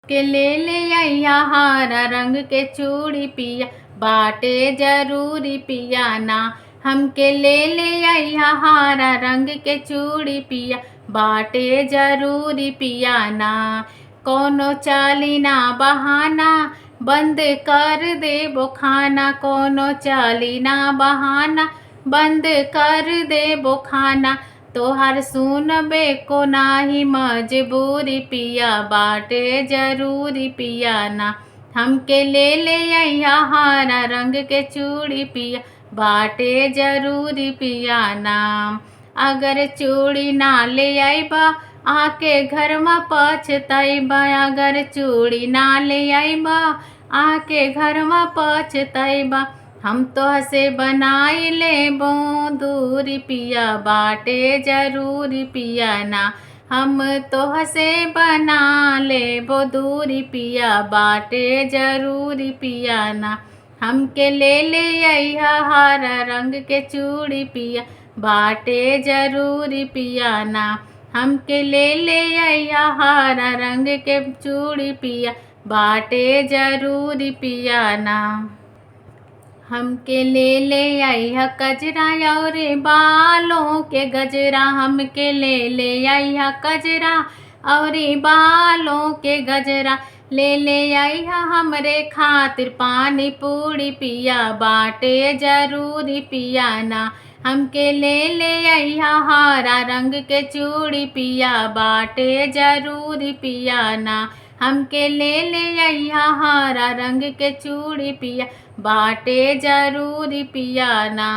के ले अइहा हरा रंग के चूड़ी पिया, बाटे जरूरी पिया ना। हमके ले अइहा हरा रंग के चूड़ी पिया, बाटे जरूरी पिया ना। कोनो चाली ना बहाना, बंद कर देबो खाना। कोनो चाली ना बहाना, बंद कर देबो खाना। तोहार सुनबे को नाही मजबूरी पिया, बाटे जरूरी पिया ना। हमके ले अइहा हरा रंग के चूड़ी पिया, बाटे जरूरी पिया ना। अगर चूड़ी ना ले आइबा, आके घर में पछतैबा। अगर चूड़ी ना ले आइबा, आके घर में पछतैबा। हम तोहसे बनाई लेबो दूरी पिया, बाटे जरूरी पिया ना। हम तोहसे बना लेबो दूरी पिया, बाटे जरूरी पिया ना। हमके ले अइहा हरा रंग के चूड़ी पिया, बाटे जरूरी पिया ना। हमके ले अइहा हरा रंग के चूड़ी पिया, बाटे जरूरी पिया ना। हमके ले अइहा कजरा और बालों के गजरा। हमके ले अइहा कजरा और बालों के गजरा। ले अइहा हमरे खातिर पानी पूरी पिया, बाटे जरूरी पिया ना। हमके ले अइहा हरा रंग के चूड़ी पिया, बाटे जरूरी पिया ना। हमके ले अइहा हरा रंग के चूड़ी पिया, बाटे जरूरी पिया ना।